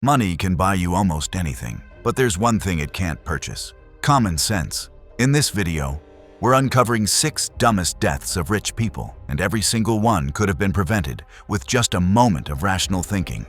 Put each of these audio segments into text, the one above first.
Money can buy you almost anything, but there's one thing it can't purchase: common sense. In this video, we're uncovering 6 dumbest deaths of rich people, and every single one could have been prevented with just a moment of rational thinking.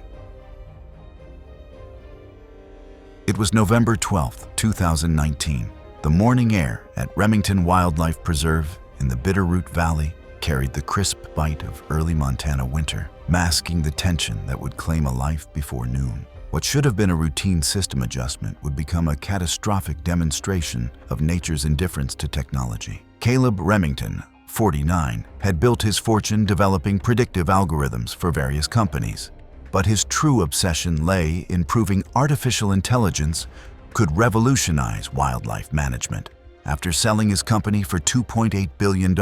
It was November 12, 2019. The morning air at Remington Wildlife Preserve in the Bitterroot Valley carried the crisp bite of early Montana winter, masking the tension that would claim a life before noon. What should have been a routine system adjustment would become a catastrophic demonstration of nature's indifference to technology. Caleb Remington, 49, had built his fortune developing predictive algorithms for various companies. But his true obsession lay in proving artificial intelligence could revolutionize wildlife management. After selling his company for $2.8 billion,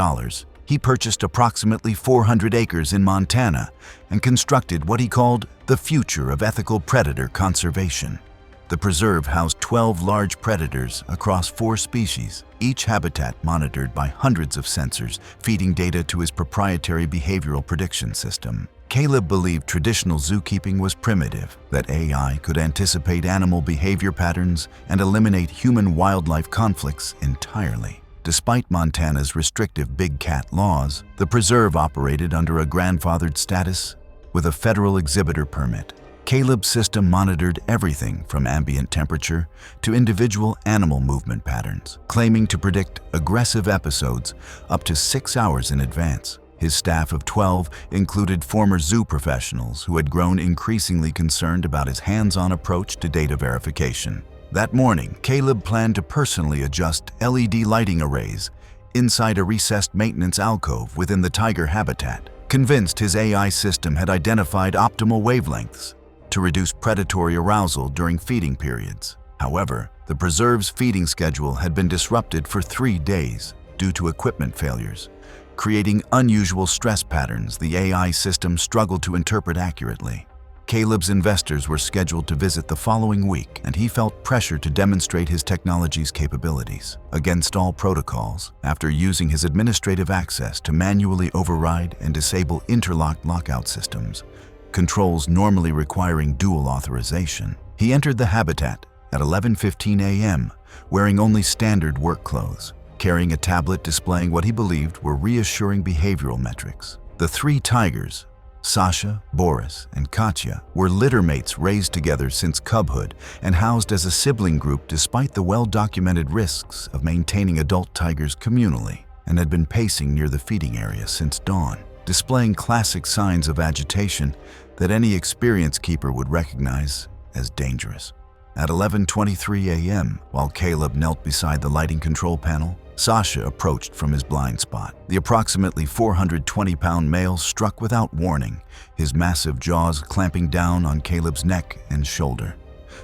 he purchased approximately 400 acres in Montana and constructed what he called the future of ethical predator conservation. The preserve housed 12 large predators across 4 species, each habitat monitored by hundreds of sensors feeding data to his proprietary behavioral prediction system. Caleb believed traditional zookeeping was primitive, that AI could anticipate animal behavior patterns and eliminate human-wildlife conflicts entirely. Despite Montana's restrictive big cat laws, the preserve operated under a grandfathered status with a federal exhibitor permit. Caleb's system monitored everything from ambient temperature to individual animal movement patterns, claiming to predict aggressive episodes up to 6 hours in advance. His staff of 12 included former zoo professionals who had grown increasingly concerned about his hands-on approach to data verification. That morning, Caleb planned to personally adjust LED lighting arrays inside a recessed maintenance alcove within the tiger habitat, convinced his AI system had identified optimal wavelengths to reduce predatory arousal during feeding periods. However, the preserve's feeding schedule had been disrupted for 3 days due to equipment failures, creating unusual stress patterns the AI system struggled to interpret accurately. Caleb's investors were scheduled to visit the following week, and he felt pressure to demonstrate his technology's capabilities. Against all protocols, after using his administrative access to manually override and disable interlocked lockout systems, controls normally requiring dual authorization, he entered the habitat at 11:15 a.m., wearing only standard work clothes, carrying a tablet displaying what he believed were reassuring behavioral metrics. The 3 tigers, Sasha, Boris, and Katya, were litter mates raised together since cubhood and housed as a sibling group despite the well-documented risks of maintaining adult tigers communally, and had been pacing near the feeding area since dawn, displaying classic signs of agitation that any experienced keeper would recognize as dangerous. At 11:23 a.m., while Caleb knelt beside the lighting control panel, Sasha approached from his blind spot. The approximately 420-pound male struck without warning, his massive jaws clamping down on Caleb's neck and shoulder.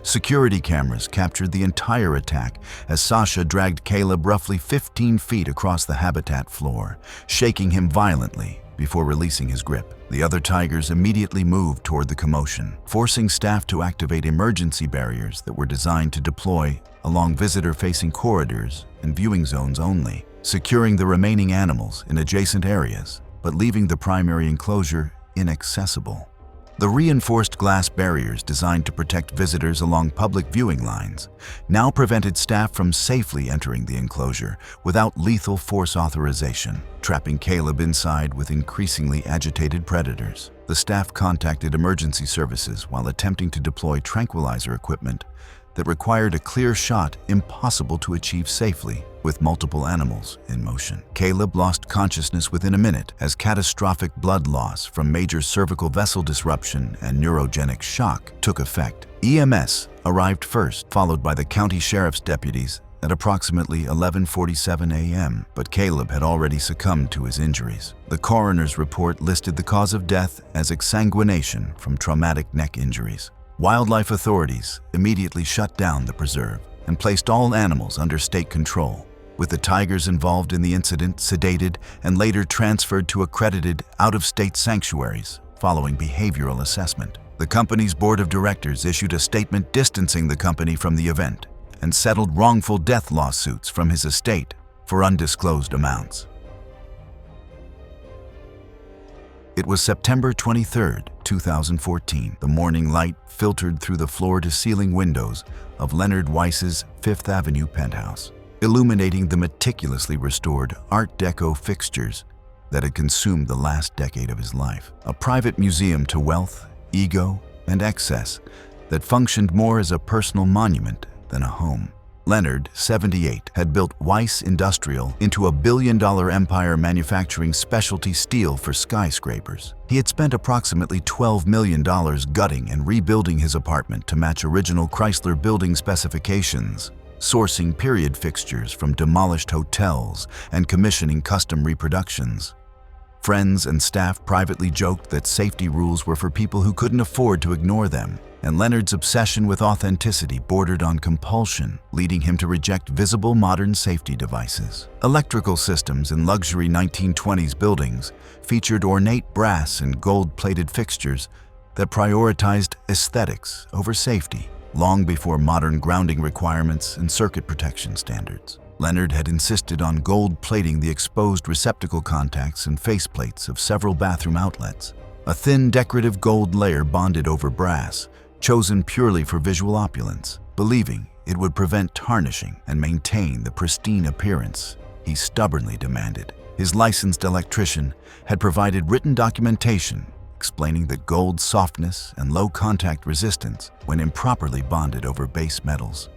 Security cameras captured the entire attack as Sasha dragged Caleb roughly 15 feet across the habitat floor, shaking him violently before releasing his grip. The other tigers immediately moved toward the commotion, forcing staff to activate emergency barriers that were designed to deploy along visitor-facing corridors and viewing zones only, securing the remaining animals in adjacent areas, but leaving the primary enclosure inaccessible. The reinforced glass barriers designed to protect visitors along public viewing lines now prevented staff from safely entering the enclosure without lethal force authorization, trapping Caleb inside with increasingly agitated predators. The staff contacted emergency services while attempting to deploy tranquilizer equipment that required a clear shot impossible to achieve safely with multiple animals in motion. Caleb lost consciousness within a minute as catastrophic blood loss from major cervical vessel disruption and neurogenic shock took effect. EMS arrived first, followed by the county sheriff's deputies at approximately 11:47 a.m., but Caleb had already succumbed to his injuries. The coroner's report listed the cause of death as exsanguination from traumatic neck injuries. Wildlife authorities immediately shut down the preserve and placed all animals under state control, with the tigers involved in the incident sedated and later transferred to accredited out-of-state sanctuaries following behavioral assessment. The company's board of directors issued a statement distancing the company from the event and settled wrongful death lawsuits from his estate for undisclosed amounts. It was September 23, 2014. The morning light filtered through the floor-to-ceiling windows of Leonard Weiss's Fifth Avenue penthouse, illuminating the meticulously restored Art Deco fixtures that had consumed the last decade of his life. A private museum to wealth, ego, and excess that functioned more as a personal monument than a home. Leonard, 78, had built Weiss Industrial into a billion-dollar empire manufacturing specialty steel for skyscrapers. He had spent approximately $12 million gutting and rebuilding his apartment to match original Chrysler building specifications, sourcing period fixtures from demolished hotels and commissioning custom reproductions. Friends and staff privately joked that safety rules were for people who couldn't afford to ignore them, and Leonard's obsession with authenticity bordered on compulsion, leading him to reject visible modern safety devices. Electrical systems in luxury 1920s buildings featured ornate brass and gold-plated fixtures that prioritized aesthetics over safety, long before modern grounding requirements and circuit protection standards. Leonard had insisted on gold plating the exposed receptacle contacts and faceplates of several bathroom outlets, a thin decorative gold layer bonded over brass, chosen purely for visual opulence, believing it would prevent tarnishing and maintain the pristine appearance he stubbornly demanded. His licensed electrician had provided written documentation explaining that gold's softness and low contact resistance, when improperly bonded over base metals,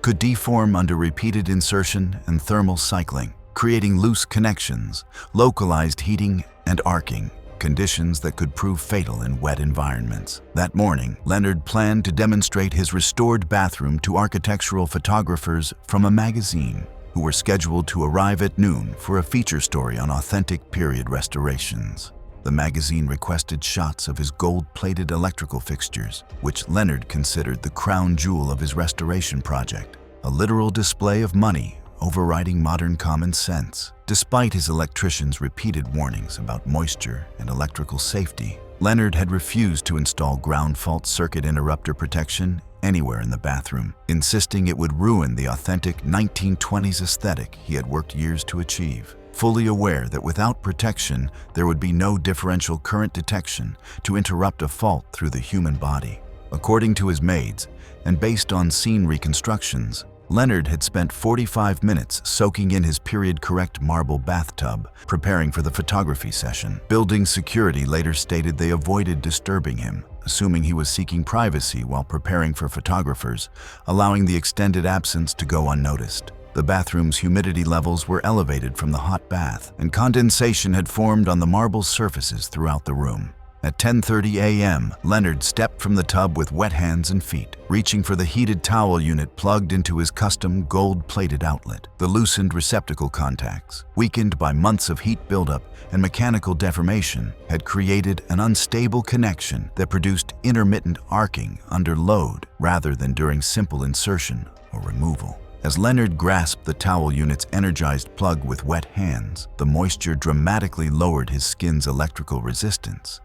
could deform under repeated insertion and thermal cycling, creating loose connections, localized heating, and arcing, conditions that could prove fatal in wet environments. That morning, Leonard planned to demonstrate his restored bathroom to architectural photographers from a magazine who were scheduled to arrive at noon for a feature story on authentic period restorations. The magazine requested shots of his gold-plated electrical fixtures, which Leonard considered the crown jewel of his restoration project, a literal display of money overriding modern common sense. Despite his electrician's repeated warnings about moisture and electrical safety, Leonard had refused to install ground fault circuit interrupter protection anywhere in the bathroom, insisting it would ruin the authentic 1920s aesthetic he had worked years to achieve. Fully aware that without protection, there would be no differential current detection to interrupt a fault through the human body. According to his maids, and based on scene reconstructions, Leonard had spent 45 minutes soaking in his period-correct marble bathtub, preparing for the photography session. Building security later stated they avoided disturbing him, assuming he was seeking privacy while preparing for photographers, allowing the extended absence to go unnoticed. The bathroom's humidity levels were elevated from the hot bath, and condensation had formed on the marble surfaces throughout the room. At 10:30 a.m., Leonard stepped from the tub with wet hands and feet, reaching for the heated towel unit plugged into his custom gold-plated outlet. The loosened receptacle contacts, weakened by months of heat buildup and mechanical deformation, had created an unstable connection that produced intermittent arcing under load rather than during simple insertion or removal. As Leonard grasped the towel unit's energized plug with wet hands, the moisture dramatically lowered his skin's electrical resistance,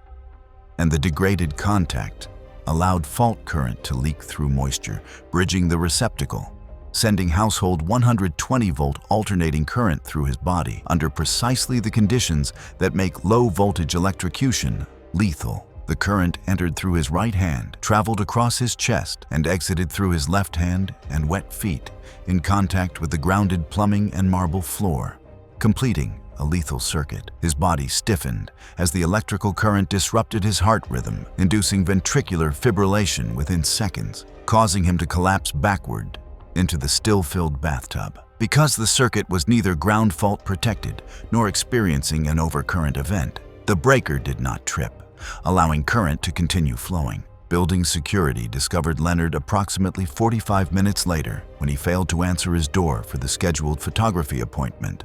and the degraded contact allowed fault current to leak through moisture, bridging the receptacle, sending household 120-volt alternating current through his body under precisely the conditions that make low-voltage electrocution lethal. The current entered through his right hand, traveled across his chest, and exited through his left hand and wet feet, in contact with the grounded plumbing and marble floor, completing a lethal circuit. His body stiffened as the electrical current disrupted his heart rhythm, inducing ventricular fibrillation within seconds, causing him to collapse backward into the still-filled bathtub. Because the circuit was neither ground fault protected nor experiencing an overcurrent event, the breaker did not trip, allowing current to continue flowing. Building security discovered Leonard approximately 45 minutes later when he failed to answer his door for the scheduled photography appointment,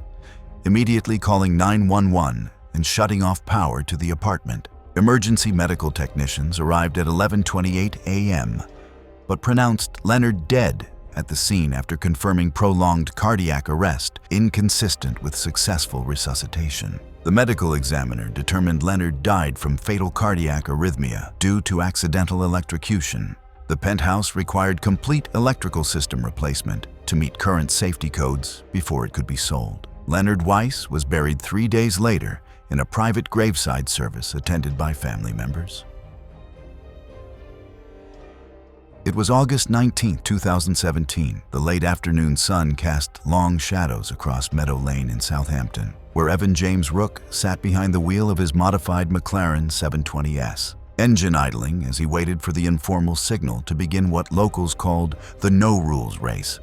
immediately calling 911 and shutting off power to the apartment. Emergency medical technicians arrived at 11:28 a.m., but pronounced Leonard dead at the scene after confirming prolonged cardiac arrest, inconsistent with successful resuscitation. The medical examiner determined Leonard died from fatal cardiac arrhythmia due to accidental electrocution. The penthouse required complete electrical system replacement to meet current safety codes before it could be sold. Leonard Weiss was buried 3 days later in a private graveside service attended by family members. It was August 19, 2017. The late afternoon sun cast long shadows across Meadow Lane in Southampton, where Evan James Rook sat behind the wheel of his modified McLaren 720S, engine idling as he waited for the informal signal to begin what locals called the no-rules race.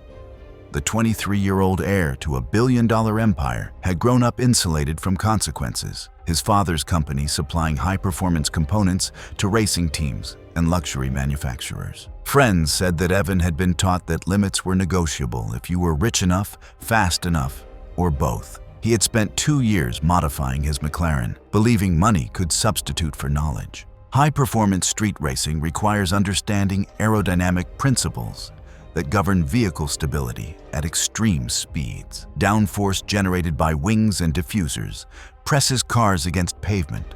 The 23-year-old heir to a billion-dollar empire had grown up insulated from consequences, his father's company supplying high-performance components to racing teams and luxury manufacturers. Friends said that Evan had been taught that limits were negotiable if you were rich enough, fast enough, or both. He had spent 2 years modifying his McLaren, believing money could substitute for knowledge. High-performance street racing requires understanding aerodynamic principles that govern vehicle stability at extreme speeds. Downforce generated by wings and diffusers presses cars against pavement,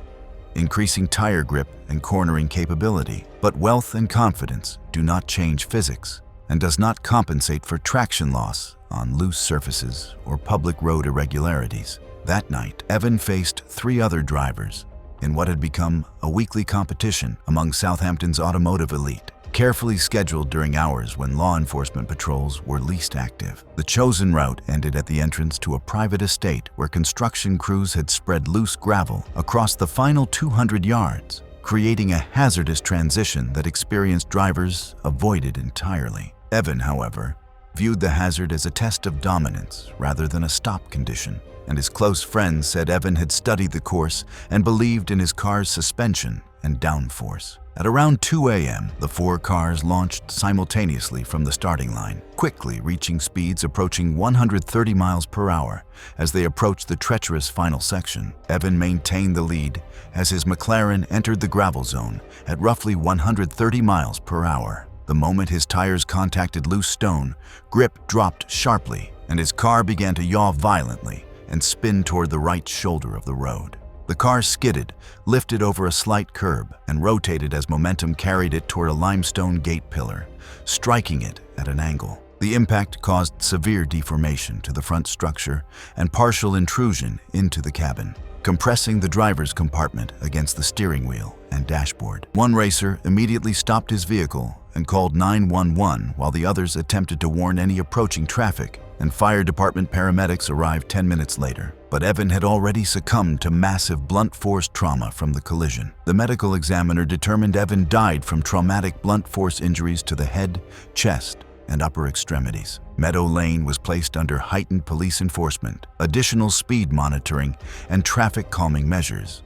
increasing tire grip and cornering capability. But wealth and confidence do not change physics and does not compensate for traction loss on loose surfaces or public road irregularities. That night, Evan faced 3 other drivers in what had become a weekly competition among Southampton's automotive elite, carefully scheduled during hours when law enforcement patrols were least active. The chosen route ended at the entrance to a private estate where construction crews had spread loose gravel across the final 200 yards, creating a hazardous transition that experienced drivers avoided entirely. Evan, however, viewed the hazard as a test of dominance rather than a stop condition, and his close friends said Evan had studied the course and believed in his car's suspension and downforce. At around 2 a.m., the 4 cars launched simultaneously from the starting line, quickly reaching speeds approaching 130 miles per hour as they approached the treacherous final section. Evan maintained the lead as his McLaren entered the gravel zone at roughly 130 miles per hour. The moment his tires contacted loose stone, grip dropped sharply, and his car began to yaw violently and spin toward the right shoulder of the road. The car skidded, lifted over a slight curb, and rotated as momentum carried it toward a limestone gate pillar, striking it at an angle. The impact caused severe deformation to the front structure and partial intrusion into the cabin, compressing the driver's compartment against the steering wheel and dashboard. One racer immediately stopped his vehicle and called 911 while the others attempted to warn any approaching traffic, and fire department paramedics arrived 10 minutes later. But Evan had already succumbed to massive blunt force trauma from the collision. The medical examiner determined Evan died from traumatic blunt force injuries to the head, chest, and upper extremities. Meadow Lane was placed under heightened police enforcement, additional speed monitoring, and traffic calming measures,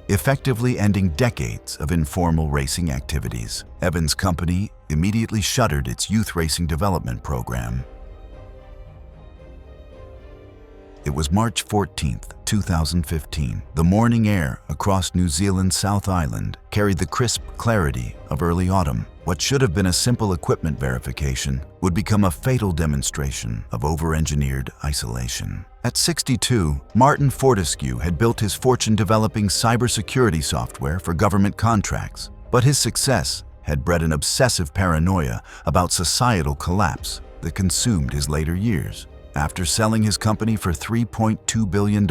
effectively ending decades of informal racing activities. Evan's company immediately shuttered its youth racing development program. It was March 14, 2015. The morning air across New Zealand's South Island carried the crisp clarity of early autumn. What should have been a simple equipment verification would become a fatal demonstration of overengineered isolation. At 62, Martin Fortescue had built his fortune developing cybersecurity software for government contracts, but his success had bred an obsessive paranoia about societal collapse that consumed his later years. After selling his company for $3.2 billion,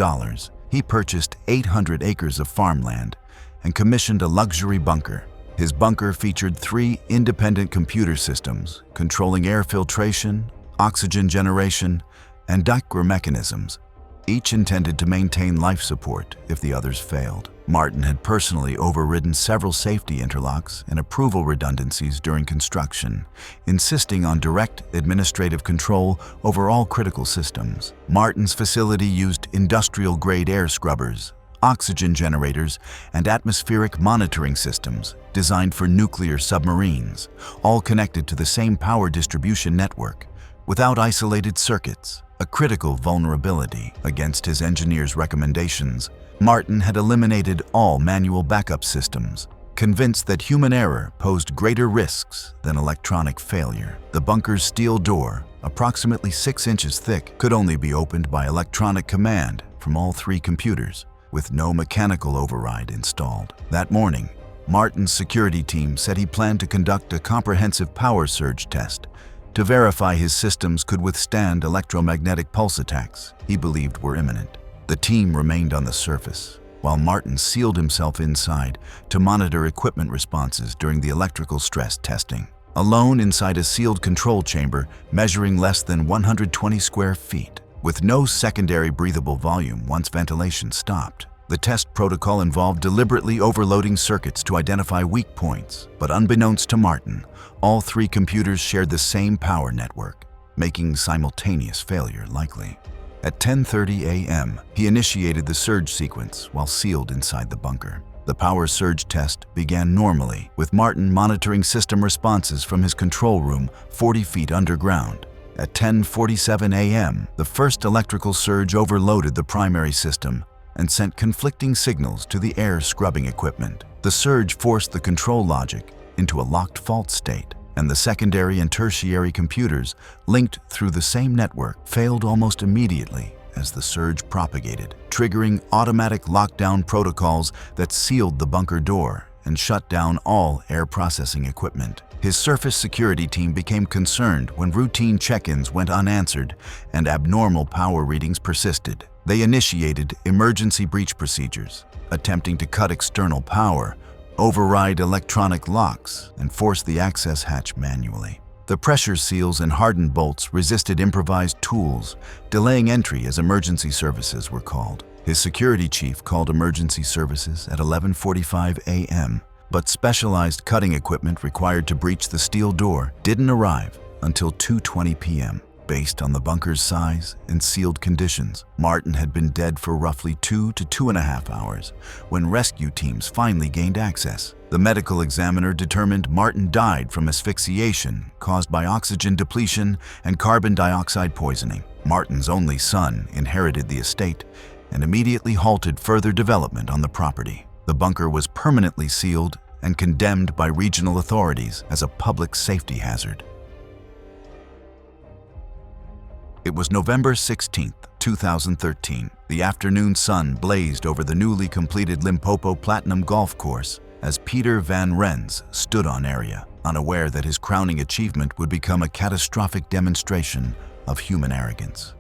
he purchased 800 acres of farmland and commissioned a luxury bunker. His bunker featured 3 independent computer systems controlling air filtration, oxygen generation, and dikra mechanisms, each intended to maintain life support if the others failed. Martin had personally overridden several safety interlocks and approval redundancies during construction, insisting on direct administrative control over all critical systems. Martin's facility used industrial-grade air scrubbers, oxygen generators, and atmospheric monitoring systems designed for nuclear submarines, all connected to the same power distribution network, without isolated circuits, a critical vulnerability. Against his engineers' recommendations, Martin had eliminated all manual backup systems, convinced that human error posed greater risks than electronic failure. The bunker's steel door, approximately 6 inches thick, could only be opened by electronic command from all 3 computers, with no mechanical override installed. That morning, Martin's security team said he planned to conduct a comprehensive power surge test to verify his systems could withstand electromagnetic pulse attacks he believed were imminent. The team remained on the surface, while Martin sealed himself inside to monitor equipment responses during the electrical stress testing. Alone inside a sealed control chamber measuring less than 120 square feet, with no secondary breathable volume once ventilation stopped. The test protocol involved deliberately overloading circuits to identify weak points, but unbeknownst to Martin, all three computers shared the same power network, making simultaneous failure likely. At 10:30 a.m., he initiated the surge sequence while sealed inside the bunker. The power surge test began normally, with Martin monitoring system responses from his control room 40 feet underground. At 10:47 a.m., the first electrical surge overloaded the primary system and sent conflicting signals to the air scrubbing equipment. The surge forced the control logic into a locked fault state, and the secondary and tertiary computers linked through the same network failed almost immediately as the surge propagated, triggering automatic lockdown protocols that sealed the bunker door and shut down all air processing equipment. His surface security team became concerned when routine check-ins went unanswered and abnormal power readings persisted. They initiated emergency breach procedures, attempting to cut external power, override electronic locks, and force the access hatch manually. The pressure seals and hardened bolts resisted improvised tools, delaying entry as emergency services were called. His security chief called emergency services at 11:45 a.m., but specialized cutting equipment required to breach the steel door didn't arrive until 2:20 p.m. Based on the bunker's size and sealed conditions, Martin had been dead for roughly 2 to 2.5 hours when rescue teams finally gained access. The medical examiner determined Martin died from asphyxiation caused by oxygen depletion and carbon dioxide poisoning. Martin's only son inherited the estate and immediately halted further development on the property. The bunker was permanently sealed and condemned by regional authorities as a public safety hazard. It was November 16, 2013. The afternoon sun blazed over the newly completed Limpopo Platinum Golf Course as Peter Van Rens stood on area, unaware that his crowning achievement would become a catastrophic demonstration of human arrogance.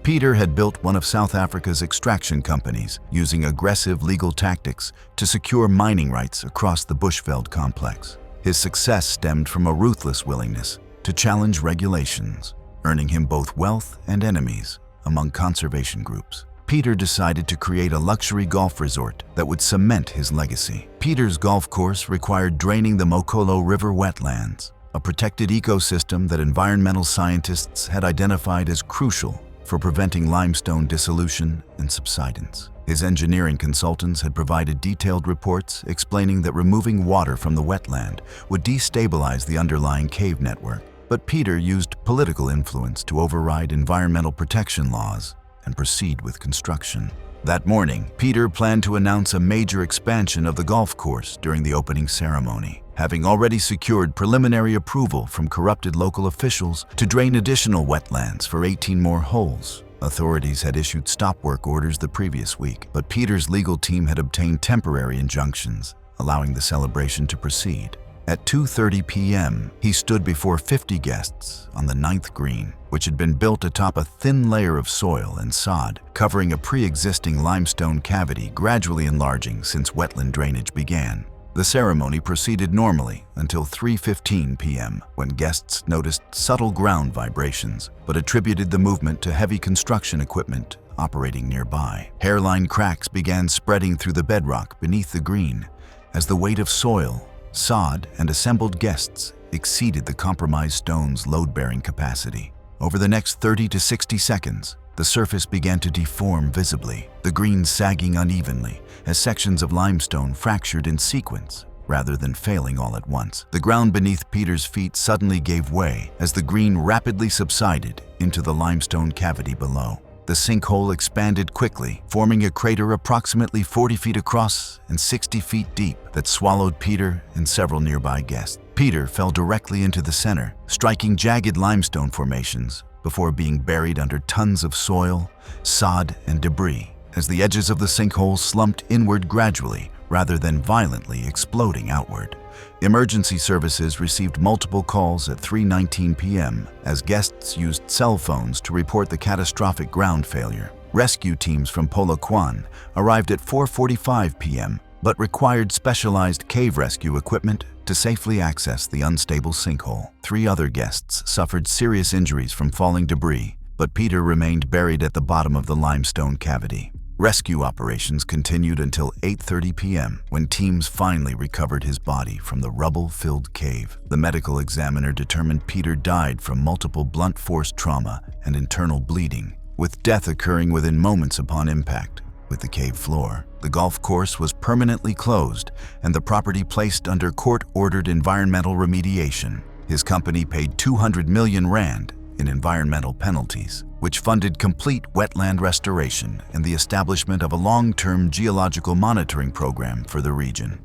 Peter had built one of South Africa's extraction companies using aggressive legal tactics to secure mining rights across the Bushveld complex. His success stemmed from a ruthless willingness to challenge regulations, earning him both wealth and enemies among conservation groups. Peter decided to create a luxury golf resort that would cement his legacy. Peter's golf course required draining the Mokolo River wetlands, a protected ecosystem that environmental scientists had identified as crucial for preventing limestone dissolution and subsidence. His engineering consultants had provided detailed reports explaining that removing water from the wetland would destabilize the underlying cave network. But Peter used political influence to override environmental protection laws and proceed with construction. That morning, Peter planned to announce a major expansion of the golf course during the opening ceremony, having already secured preliminary approval from corrupted local officials to drain additional wetlands for 18 more holes. Authorities had issued stop work orders the previous week, but Peter's legal team had obtained temporary injunctions, allowing the celebration to proceed. At 2:30 p.m., he stood before 50 guests on the 9th green, which had been built atop a thin layer of soil and sod, covering a pre-existing limestone cavity gradually enlarging since wetland drainage began. The ceremony proceeded normally until 3:15 p.m., when guests noticed subtle ground vibrations, but attributed the movement to heavy construction equipment operating nearby. Hairline cracks began spreading through the bedrock beneath the green as the weight of soil, sod, and assembled guests exceeded the compromised stone's load-bearing capacity. Over the next 30 to 60 seconds, the surface began to deform visibly, the green sagging unevenly as sections of limestone fractured in sequence rather than failing all at once. The ground beneath Peter's feet suddenly gave way as the green rapidly subsided into the limestone cavity below. The sinkhole expanded quickly, forming a crater approximately 40 feet across and 60 feet deep that swallowed Peter and several nearby guests. Peter fell directly into the center, striking jagged limestone formations before being buried under tons of soil, sod, and debris as the edges of the sinkhole slumped inward gradually rather than violently exploding outward. Emergency services received multiple calls at 3:19 p.m. as guests used cell phones to report the catastrophic ground failure. Rescue teams from Polokwane arrived at 4:45 p.m., but required specialized cave rescue equipment to safely access the unstable sinkhole. 3 other guests suffered serious injuries from falling debris, but Peter remained buried at the bottom of the limestone cavity. Rescue operations continued until 8:30 p.m. when teams finally recovered his body from the rubble-filled cave. The medical examiner determined Peter died from multiple blunt force trauma and internal bleeding, with death occurring within moments upon impact with the cave floor. The golf course was permanently closed and the property placed under court-ordered environmental remediation. His company paid 200 million rand in environmental penalties, which funded complete wetland restoration and the establishment of a long-term geological monitoring program for the region.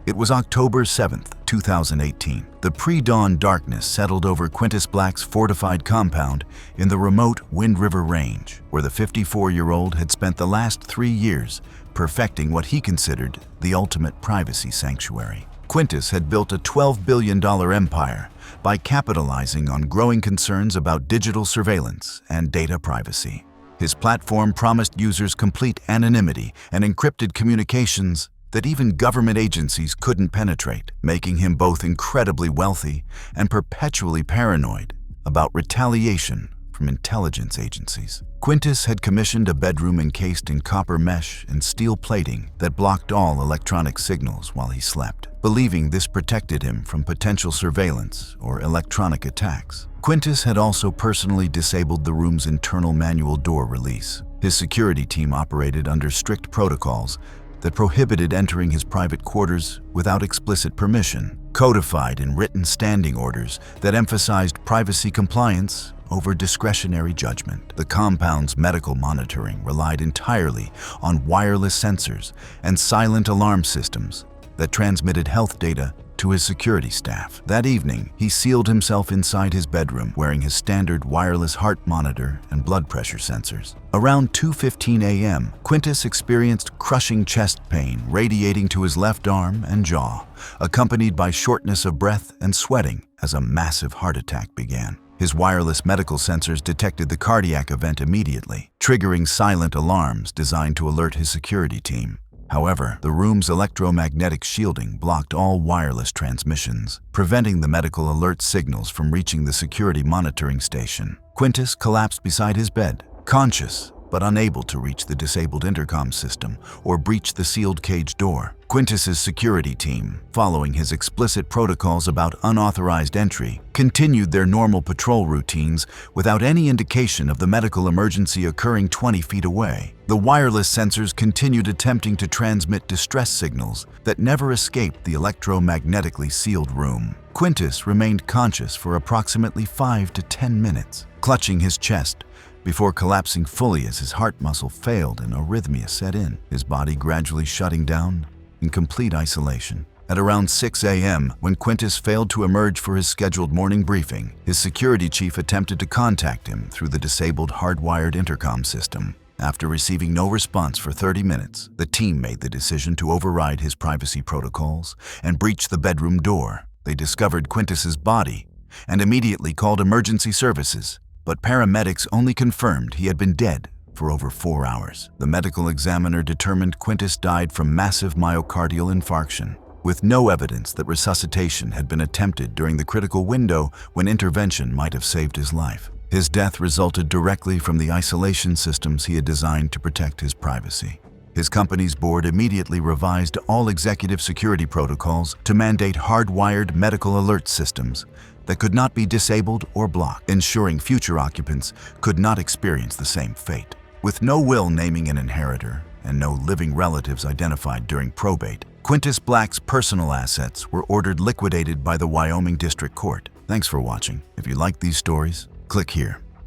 It was October 7, 2018. The pre-dawn darkness settled over Quintus Black's fortified compound in the remote Wind River Range, where the 54-year-old had spent the last 3 years perfecting what he considered the ultimate privacy sanctuary. Quintus had built a $12 billion empire by capitalizing on growing concerns about digital surveillance and data privacy. His platform promised users complete anonymity and encrypted communications that even government agencies couldn't penetrate, making him both incredibly wealthy and perpetually paranoid about retaliation from intelligence agencies. Quintus had commissioned a bedroom encased in copper mesh and steel plating that blocked all electronic signals while he slept, believing this protected him from potential surveillance or electronic attacks. Quintus had also personally disabled the room's internal manual door release. His security team operated under strict protocols that prohibited entering his private quarters without explicit permission, codified in written standing orders that emphasized privacy compliance over discretionary judgment. The compound's medical monitoring relied entirely on wireless sensors and silent alarm systems that transmitted health data to his security staff. That evening, he sealed himself inside his bedroom, wearing his standard wireless heart monitor and blood pressure sensors. Around 2:15 a.m., Quintus experienced crushing chest pain radiating to his left arm and jaw, accompanied by shortness of breath and sweating as a massive heart attack began. His wireless medical sensors detected the cardiac event immediately, triggering silent alarms designed to alert his security team. However, the room's electromagnetic shielding blocked all wireless transmissions, preventing the medical alert signals from reaching the security monitoring station. Quintus collapsed beside his bed, conscious but unable to reach the disabled intercom system or breach the sealed cage door. Quintus's security team, following his explicit protocols about unauthorized entry, continued their normal patrol routines without any indication of the medical emergency occurring 20 feet away. The wireless sensors continued attempting to transmit distress signals that never escaped the electromagnetically sealed room. Quintus remained conscious for approximately 5 to 10 minutes, clutching his chest before collapsing fully as his heart muscle failed and arrhythmia set in, his body gradually shutting down in complete isolation. At around 6 a.m., when Quintus failed to emerge for his scheduled morning briefing, his security chief attempted to contact him through the disabled hardwired intercom system. After receiving no response for 30 minutes, the team made the decision to override his privacy protocols and breach the bedroom door. They discovered Quintus's body and immediately called emergency services, but paramedics only confirmed he had been dead for over 4 hours. The medical examiner determined Quintus died from massive myocardial infarction, with no evidence that resuscitation had been attempted during the critical window when intervention might have saved his life. His death resulted directly from the isolation systems he had designed to protect his privacy. His company's board immediately revised all executive security protocols to mandate hardwired medical alert systems that could not be disabled or blocked, ensuring future occupants could not experience the same fate. With no will naming an inheritor and no living relatives identified during probate, Quintus Black's personal assets were ordered liquidated by the Wyoming District Court. Thanks for watching. If you like these stories, click here.